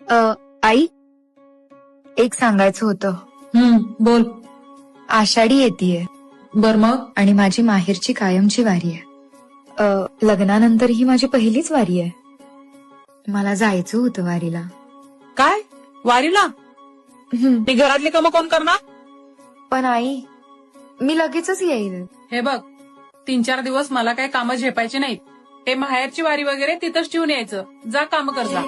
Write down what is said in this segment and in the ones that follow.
आई, एक सांगायचं होतं. बोल. आषाढी येतेय बर मग. आणि माझी माहेरची कायमची वारी आहे. लग्नानंतर ही माझी पहिलीच वारी आहे. मला जायचं होतं वारीला. काय वारीला? मी घरातली कामं कोण करणार? पण आई, मी लगेचच येईल. हे बघ, 3-4 दिवस मला काही कामं झेपायची नाहीत. हे माहेरची वारी वगैरे तिथंच ठेवून यायचं. जा काम कर जा.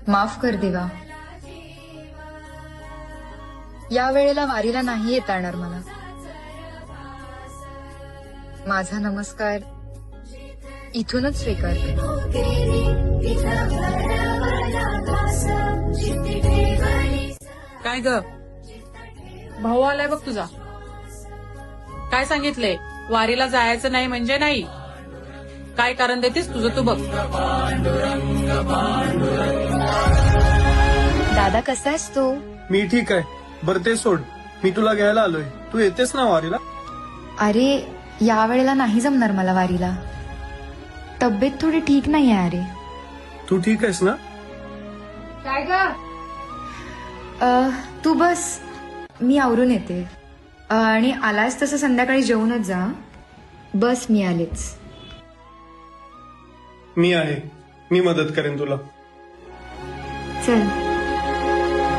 माफ कर देवा, या वेळेला वारीला नाही येता येणार मला. माझा नमस्कार इथूनच स्वीकारते. काय ग, भाऊ आलाय बघ तुझा. काय सांगितलंय? वारीला जायचं नाही म्हणजे नाही. काय कारण देतेस तुझं तू बघ. दादा, कसा आहेस तू? मी ठीक आहे. बरं ते सोड, मी तुला घ्यायला आलोय. तू येतेस ना वारीला? अरे, या वेळेला नाही जमणार मला वारीला. तब्येत थोडी ठीक नाही आहे. अरे, तू ठीक आहेस ना? काय ग? तू बस, मी आवरून येते. आणि आलास तसं संध्याकाळी जेवूनच जा. बस, मी आलेच. मी आहे, मी मदत करेन तुला. चल.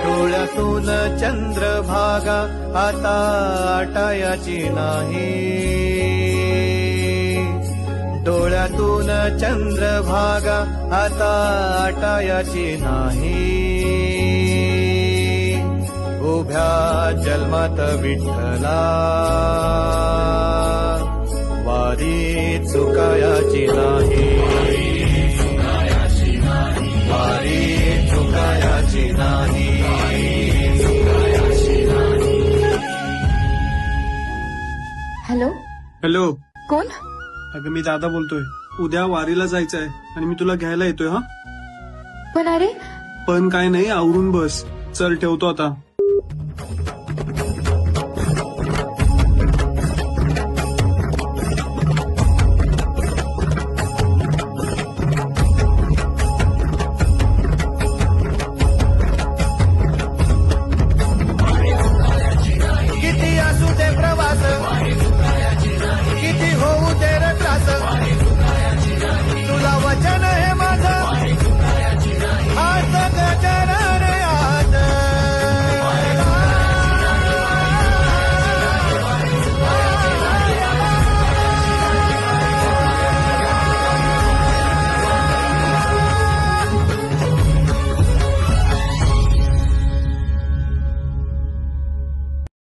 डोळ्यातून चंद्रभागा आता आटायाची नाही. डोळ्यातून चंद्रभागा आता आटायाची नाही. उभ्या जन्मात विठ्ठला वारी चुकायाची नाही. वारी चुकायाची नाही. हॅलो. हॅलो. कोण? अगं, मी दादा बोलतोय. उद्या वारीला जायचंय आणि मी तुला घ्यायला येतोय. हा, पण अरे, पण काय नाही, आवरून बस. चल, ठेवतो आता.